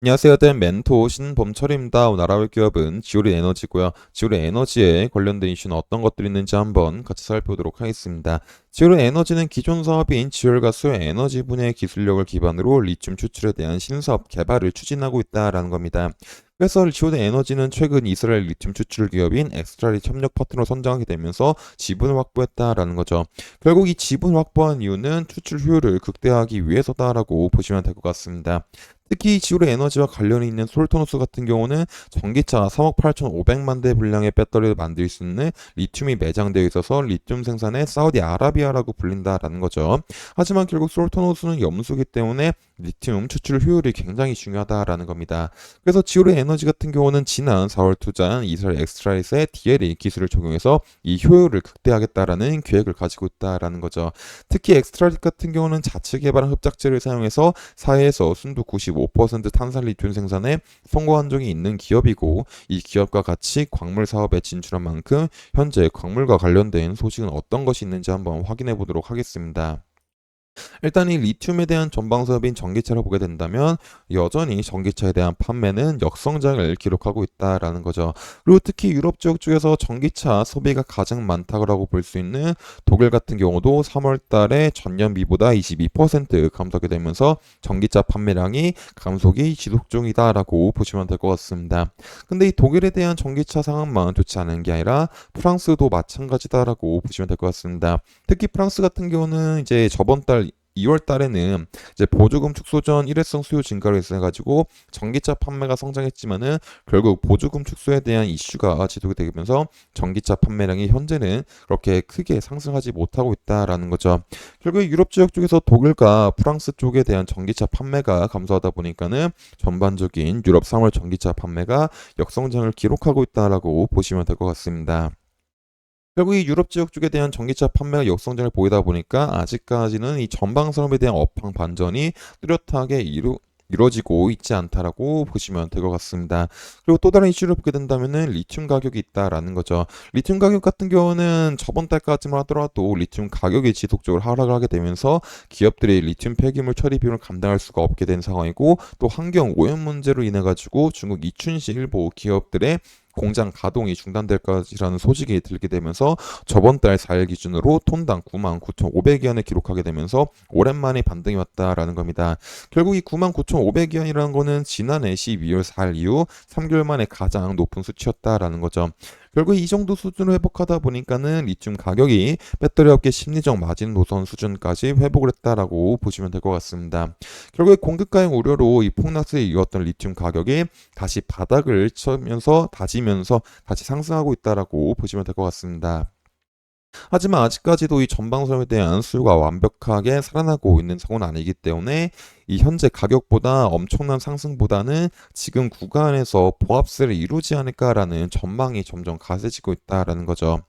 안녕하세요. 된 멘토 신범철입니다. 오늘 알아볼 기업은 지오리 에너지고요. 지오리 에너지에 관련된 이슈는 어떤 것들이 있는지 한번 같이 살펴보도록 하겠습니다. 지오리 에너지는 기존 사업인 지열가스 에너지 분야의 기술력을 기반으로 리튬 추출에 대한 신사업 개발을 추진하고 있다라는 겁니다. 그래서 지오리 에너지는 최근 이스라엘 리튬 추출 기업인 엑스트라리 협력 파트너로 선정하게 되면서 지분을 확보했다라는 거죠. 결국 이 지분을 확보한 이유는 추출 효율을 극대화하기 위해서다라고 보시면 될 것 같습니다. 특히 지오리 에너지와 관련이 있는 솔토노스 같은 경우는 전기차 3억 8,500만 대 분량의 배터리를 만들 수 있는 리튬이 매장되어 있어서 리튬 생산의 사우디아라비아라고 불린다라는 거죠. 하지만 결국 솔토노스는 염소이기 때문에 리튬 추출 효율이 굉장히 중요하다라는 겁니다. 그래서 지오리 에너지 같은 경우는 지난 4월 투자한 이스라엘 엑스트라이스의 DLE 기술을 적용해서 이 효율을 극대화하겠다라는 계획을 가지고 있다라는 거죠. 특히 엑스트라릭 같은 경우는 자체 개발한 흡착제를 사용해서 사회에서 순도 95% 탄산 리튬 생산에 성공한 적이 있는 기업이고, 이 기업과 같이 광물 사업에 진출한 만큼 현재 광물과 관련된 소식은 어떤 것이 있는지 한번 확인해 보도록 하겠습니다. 일단 이 리튬에 대한 전방 사업인 전기차를 보게 된다면 여전히 전기차에 대한 판매는 역성장을 기록하고 있다라는 거죠. 그리고 특히 유럽 지역 중에서 전기차 소비가 가장 많다고 볼 수 있는 독일 같은 경우도 3월 달에 전년비보다 22% 감소하게 되면서 전기차 판매량이 감속이 지속 중이다라고 보시면 될 것 같습니다. 근데 이 독일에 대한 전기차 상황만 좋지 않은 게 아니라 프랑스도 마찬가지다라고 보시면 될 것 같습니다. 특히 프랑스 같은 경우는 이제 저번 달 2월 달에는 이제 보조금 축소 전 일회성 수요 증가로 인해 가지고 전기차 판매가 성장했지만은 결국 보조금 축소에 대한 이슈가 지속이 되면서 전기차 판매량이 현재는 그렇게 크게 상승하지 못하고 있다라는 거죠. 결국 유럽 지역 쪽에서 독일과 프랑스 쪽에 대한 전기차 판매가 감소하다 보니까는 전반적인 유럽 3월 전기차 판매가 역성장을 기록하고 있다라고 보시면 될 것 같습니다. 결국 이 유럽 지역 쪽에 대한 전기차 판매가 역성장을 보이다 보니까 아직까지는 이 전방 산업에 대한 업황 반전이 뚜렷하게 이루어지고 있지 않다라고 보시면 될 것 같습니다. 그리고 또 다른 이슈를 보게 된다면은 리튬 가격이 있다라는 거죠. 리튬 가격 같은 경우는 저번 달까지만 하더라도 리튬 가격이 지속적으로 하락을 하게 되면서 기업들이 리튬 폐기물 처리 비용을 감당할 수가 없게 된 상황이고, 또 환경 오염 문제로 인해 가지고 중국 이춘시 일부 기업들의 공장 가동이 중단될 것이라는 소식이 들게 되면서 저번 달 4일 기준으로 톤당 99,500위안을 기록하게 되면서 오랜만에 반등이 왔다라는 겁니다. 결국 이 99,500위안이라는 거는 지난해 12월 4일 이후 3개월 만에 가장 높은 수치였다라는 거죠. 결국 이 정도 수준을 회복하다 보니까는 리튬 가격이 배터리 업계 심리적 마진 노선 수준까지 회복을 했다라고 보시면 될 것 같습니다. 결국에 공급 가행 우려로 이 폭락세에 이었던 리튬 가격이 다시 바닥을 쳐면서 다지면서 다시 상승하고 있다라고 보시면 될 것 같습니다. 하지만 아직까지도 이 전방선에 대한 수요가 완벽하게 살아나고 있는 상황은 아니기 때문에 이 현재 가격보다 엄청난 상승보다는 지금 구간에서 보합세를 이루지 않을까라는 전망이 점점 가세지고 있다라는 거죠.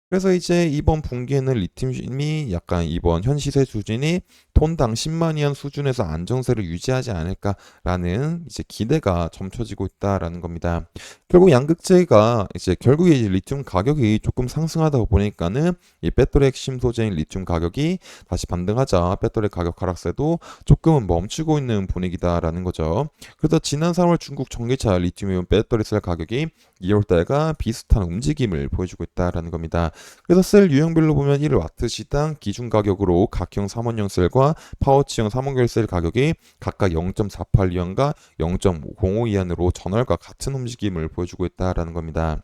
그래서 이제 이번 분기에는 리튬이 약간 이번 현 시세 수준이 톤당 10만 위안 수준에서 안정세를 유지하지 않을까라는 이제 기대가 점쳐지고 있다라는 겁니다. 결국 양극재가 이제 결국에 이제 리튬 가격이 조금 상승하다 보니까는 이 배터리 핵심 소재인 리튬 가격이 다시 반등하자 배터리 가격 하락세도 조금은 멈추고 있는 분위기다라는 거죠. 그래서 지난 3월 중국 전기차 리튬이온 배터리 셀 가격이 2월 달과 비슷한 움직임을 보여주고 있다라는 겁니다. 그래서 셀 유형별로 보면 1와트 시당 기준 가격으로 각형 3원형 셀과 파워치형 3원결 셀 가격이 각각 0.48위안과 0.05위안으로 전월과 같은 움직임을 보여주고 있다라는 겁니다.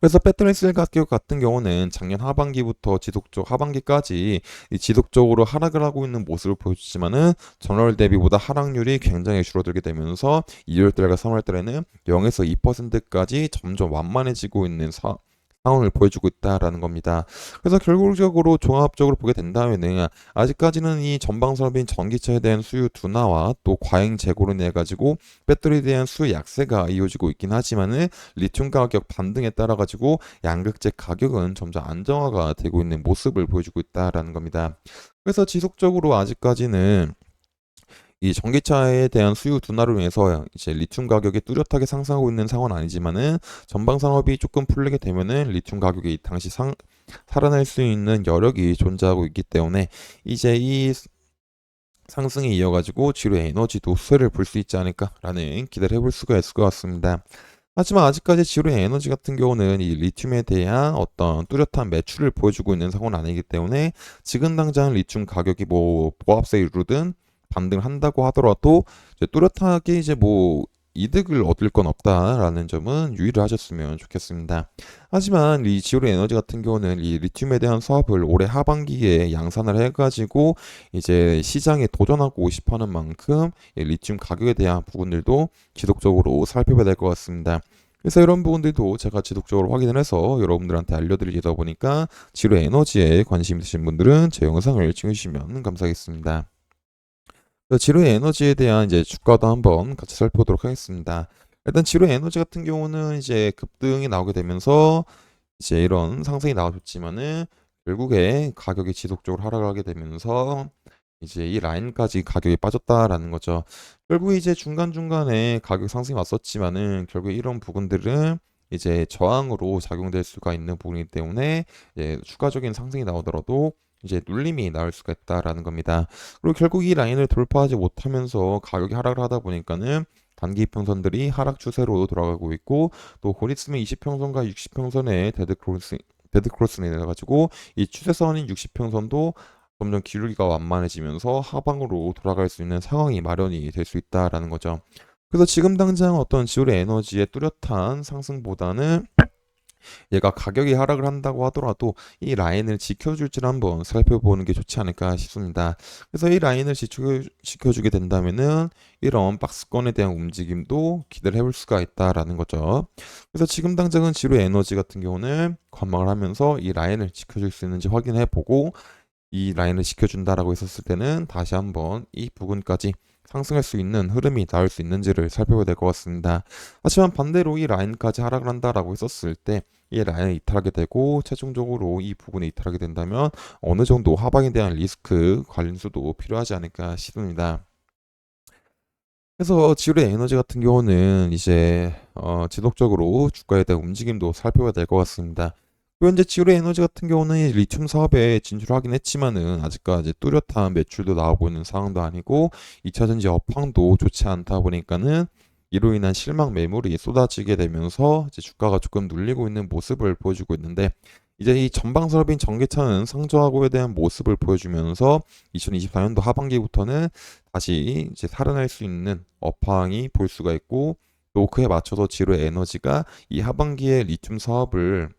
그래서 배터리 셀 가격 같은 경우는 작년 하반기부터 하반기까지 지속적으로 하락을 하고 있는 모습을 보여주지만은 전월 대비보다 하락률이 굉장히 줄어들게 되면서 2월 달과 3월 달에는 0에서 2%까지 점점 완만해지고 있는 상황을 보여주고 있다라는 겁니다. 그래서 결국적으로 종합적으로 보게 된다면은 아직까지는 이 전방 산업인 전기차에 대한 수요 둔화와 또 과잉 재고로 인해 가지고 배터리에 대한 수요 약세가 이어지고 있긴 하지만은 리튬 가격 반등에 따라 가지고 양극재 가격은 점점 안정화가 되고 있는 모습을 보여주고 있다라는 겁니다. 그래서 지속적으로 아직까지는 이 전기차에 대한 수요 둔화로 인해서 이제 리튬 가격이 뚜렷하게 상승하고 있는 상황은 아니지만은 전방 산업이 조금 풀리게 되면은 리튬 가격이 당시 살아날 수 있는 여력이 존재하고 있기 때문에 이제 이 상승이 이어가지고 지루 에너지도 수혜를 볼 수 있지 않을까라는 기대를 해볼 수가 있을 것 같습니다. 하지만 아직까지 지루 에너지 같은 경우는 이 리튬에 대한 어떤 뚜렷한 매출을 보여주고 있는 상황은 아니기 때문에 지금 당장 리튬 가격이 뭐 보합세에 이르든 반등을 한다고 하더라도 이제 뚜렷하게 이제 뭐 이득을 얻을 건 없다라는 점은 유의를 하셨으면 좋겠습니다. 하지만 이 지오리 에너지 같은 경우는 이 리튬에 대한 사업을 올해 하반기에 양산을 해가지고 이제 시장에 도전하고 싶어하는 만큼 이 리튬 가격에 대한 부분들도 지속적으로 살펴봐야 될 것 같습니다. 그래서 이런 부분들도 제가 지속적으로 확인을 해서 여러분들한테 알려드리다 보니까 지로 에너지에 관심 있으신 분들은 제 영상을 찍으시면 감사하겠습니다. 지로 에너지에 대한 이제 주가도 한번 같이 살펴보도록 하겠습니다. 일단 지로 에너지 같은 경우는 이제 급등이 나오게 되면서 이제 이런 상승이 나와줬지만은 결국에 가격이 지속적으로 하락하게 되면서 이제 이 라인까지 가격이 빠졌다라는 거죠. 결국 이제 중간중간에 가격 상승이 왔었지만은 결국 이런 부분들은 이제 저항으로 작용될 수가 있는 부분이기 때문에 이제 추가적인 상승이 나오더라도 이제 눌림이 나올 수가 있다라는 겁니다. 그리고 결국 이 라인을 돌파하지 못하면서 가격이 하락을 하다 보니까는 단기 이평선들이 하락 추세로 돌아가고 있고 또 곧 있으면 20평선과 60평선의 데드 크로스를 내려가지고 이 추세선인 60평선도 점점 기울기가 완만해지면서 하방으로 돌아갈 수 있는 상황이 마련이 될 수 있다라는 거죠. 그래서 지금 당장 어떤 지올의 에너지의 뚜렷한 상승보다는 얘가 가격이 하락을 한다고 하더라도 이 라인을 지켜줄지를 한번 살펴보는 게 좋지 않을까 싶습니다. 그래서 이 라인을 지켜주게 된다면은 이런 박스권에 대한 움직임도 기대를 해볼 수가 있다라는 거죠. 그래서 지금 당장은 지루 에너지 같은 경우는 관망을 하면서 이 라인을 지켜줄 수 있는지 확인해 보고 이 라인을 지켜준다라고 했었을 때는 다시 한번 이 부분까지 상승할 수 있는 흐름이 나올 수 있는지를 살펴봐야 될 것 같습니다. 하지만 반대로 이 라인까지 하락을 한다라고 했었을 때 이 라인을 이탈하게 되고 최종적으로 이 부분에 이탈하게 된다면 어느 정도 하방에 대한 리스크 관리수도 필요하지 않을까 싶습니다. 그래서 지울의 에너지 같은 경우는 이제 지속적으로 주가에 대한 움직임도 살펴봐야 될 것 같습니다. 또 현재 지울의 에너지 같은 경우는 리튬 사업에 진출하긴 했지만은 아직까지 뚜렷한 매출도 나오고 있는 상황도 아니고 2차전지 업황도 좋지 않다 보니까는 이로 인한 실망 매물이 쏟아지게 되면서 이제 주가가 조금 눌리고 있는 모습을 보여주고 있는데 이제 이 전방 사업인 전기차는 상저하고에 대한 모습을 보여주면서 2024년도 하반기부터는 다시 이제 살아날 수 있는 업황이 볼 수가 있고 또 그에 맞춰서 지로 에너지가 이 하반기에 리튬 사업을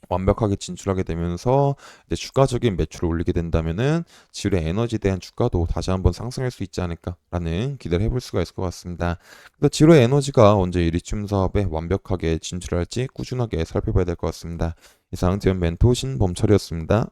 완벽하게 진출하게 되면서 이제 추가적인 매출을 올리게 된다면은 지로 에너지에 대한 주가도 다시 한번 상승할 수 있지 않을까라는 기대를 해볼 수가 있을 것 같습니다. 그래서 지로 에너지가 언제 이 리튬 사업에 완벽하게 진출할지 꾸준하게 살펴봐야 될 것 같습니다. 이상 지원 멘토 신범철이었습니다.